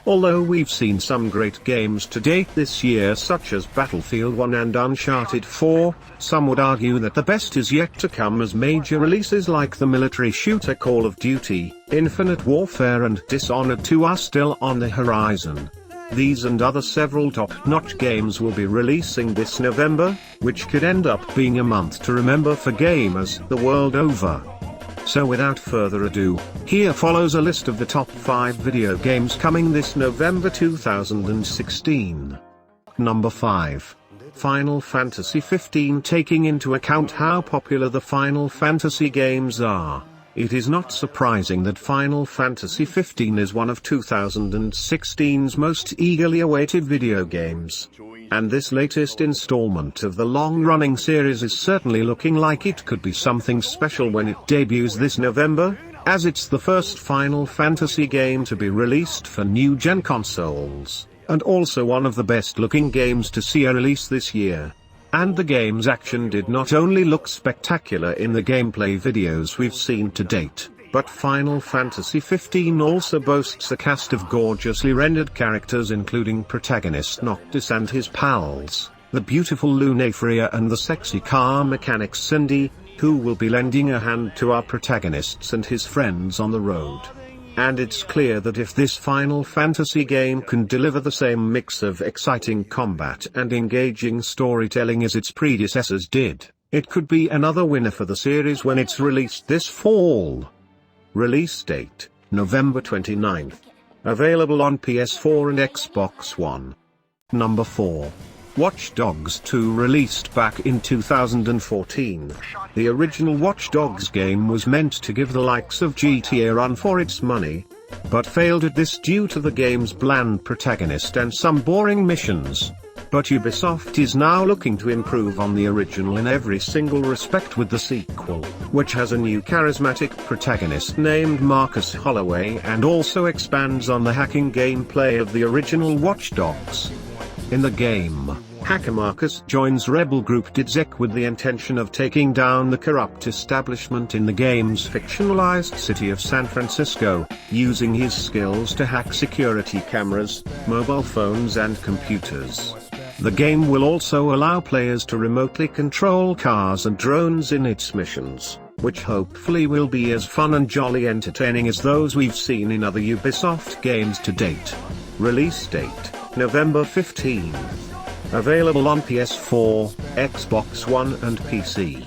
Although we've seen some great games to date this year such as Battlefield 1 and Uncharted 4, some would argue that the best is yet to come, as major releases like the military shooter Call of Duty, Infinite Warfare and Dishonored 2 are still on the horizon. These and other several top-notch games will be releasing this November, which could end up being a month to remember for gamers the world over. So without further ado, here follows a list of the top 5 video games coming this November 2016. Number 5. Final Fantasy XV. Taking into account how popular the Final Fantasy games are, it is not surprising that Final Fantasy XV is one of 2016's most eagerly awaited video games. And this latest installment of the long-running series is certainly looking like it could be something special when it debuts this November, as it's the first Final Fantasy game to be released for new-gen consoles, and also one of the best-looking games to see a release this year. And the game's action did not only look spectacular in the gameplay videos we've seen to date, but Final Fantasy XV also boasts a cast of gorgeously rendered characters including protagonist Noctis and his pals, the beautiful Lunafria and the sexy car mechanic Cindy, who will be lending a hand to our protagonists and his friends on the road. And it's clear that if this Final Fantasy game can deliver the same mix of exciting combat and engaging storytelling as its predecessors did, it could be another winner for the series when it's released this fall. Release date, November 29th. Available on PS4 and Xbox One. Number 4. Watch Dogs 2 released back in 2014. The original Watch Dogs game was meant to give the likes of GTA a run for its money, but failed at this due to the game's bland protagonist and some boring missions. But Ubisoft is now looking to improve on the original in every single respect with the sequel, which has a new charismatic protagonist named Marcus Holloway and also expands on the hacking gameplay of the original Watch Dogs. In the game, hacker Marcus joins rebel group DZEK with the intention of taking down the corrupt establishment in the game's fictionalized city of San Francisco, using his skills to hack security cameras, mobile phones and computers. The game will also allow players to remotely control cars and drones in its missions, which hopefully will be as fun and jolly entertaining as those we've seen in other Ubisoft games to date. Release date, November 15th. Available on PS4, Xbox One and PC.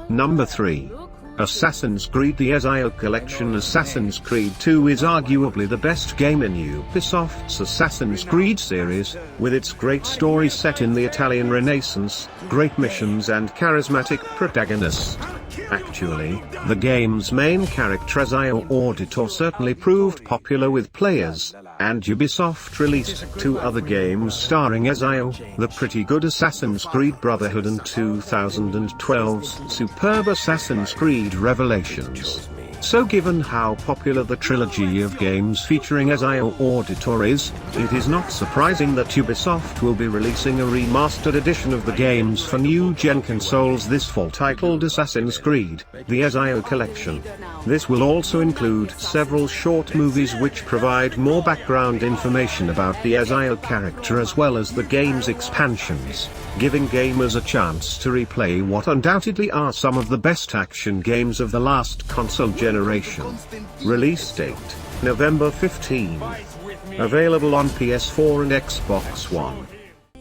Number 3. Assassin's Creed: The Ezio Collection. Assassin's Creed 2 is arguably the best game in Ubisoft's Assassin's Creed series, with its great story set in the Italian Renaissance, great missions and charismatic protagonist. Actually, the game's main character Ezio Auditor certainly proved popular with players, and Ubisoft released 2 other games starring Ezio, the pretty good Assassin's Creed Brotherhood and 2012's superb Assassin's Creed Revelations. So given how popular the trilogy of games featuring Ezio Auditor is, it is not surprising that Ubisoft will be releasing a remastered edition of the games for new-gen consoles this fall titled Assassin's Creed: The Ezio Collection. This will also include several short movies which provide more background information about the Ezio character as well as the game's expansions, giving gamers a chance to replay what undoubtedly are some of the best action games of the last console generation. Release date, November 15. Available on PS4 and Xbox One.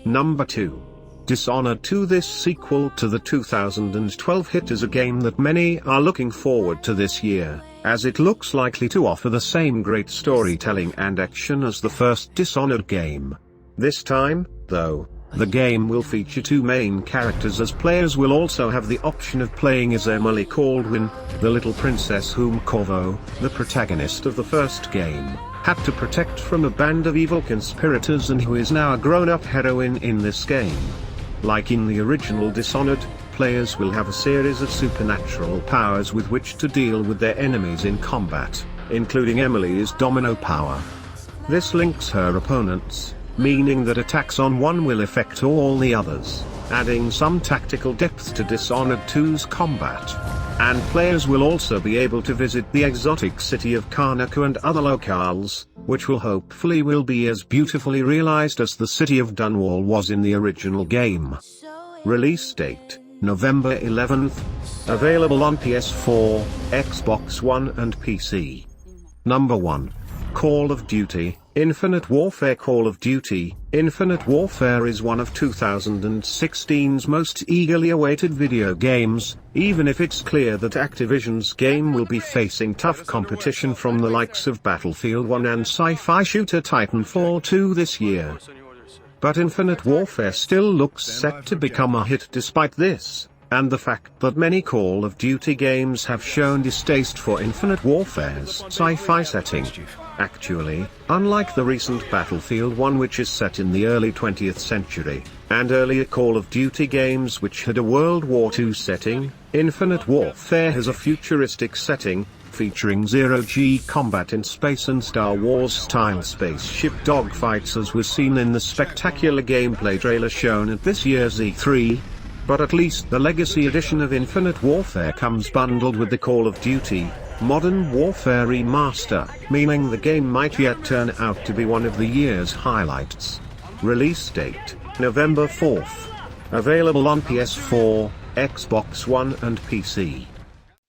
Number 2. Dishonored II. This sequel to the 2012 hit is a game that many are looking forward to this year, as it looks likely to offer the same great storytelling and action as the first Dishonored game. This time, though, the game will feature 2 main characters, as players will also have the option of playing as Emily Caldwin, the little princess whom Corvo, the protagonist of the first game, had to protect from a band of evil conspirators and who is now a grown-up heroine in this game. Like in the original Dishonored, players will have a series of supernatural powers with which to deal with their enemies in combat, including Emily's domino power. This links her opponents, meaning that attacks on one will affect all the others, adding some tactical depth to Dishonored 2's combat. And players will also be able to visit the exotic city of Karnaku and other locales, which hopefully will be as beautifully realized as the city of Dunwall was in the original game. Release date, November 11th. Available on PS4, Xbox One and PC. Number 1. Call of Duty, Infinite Warfare. Call of Duty, Infinite Warfare is one of 2016's most eagerly awaited video games, even if it's clear that Activision's game will be facing tough competition from the likes of Battlefield 1 and Sci-Fi shooter Titanfall 2 this year. But Infinite Warfare still looks set to become a hit despite this, and the fact that many Call of Duty games have shown distaste for Infinite Warfare's sci-fi setting. Actually, unlike the recent Battlefield 1, which is set in the early 20th century, and earlier Call of Duty games which had a World War II setting, Infinite Warfare has a futuristic setting, featuring zero-G combat in space and Star Wars-style spaceship dogfights, as was seen in the spectacular gameplay trailer shown at this year's E3. But at least the Legacy Edition of Infinite Warfare comes bundled with the Call of Duty Modern Warfare Remaster, meaning the game might yet turn out to be one of the year's highlights. Release date, November 4th. Available on PS4, Xbox One and PC.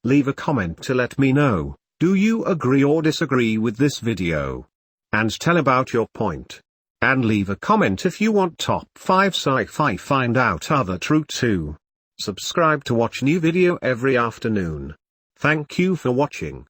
Leave a comment to let me know, do you agree or disagree with this video? And tell about your point. And leave a comment if you want top 5 sci-fi find out other true too. Subscribe to watch new video every afternoon. Thank you for watching.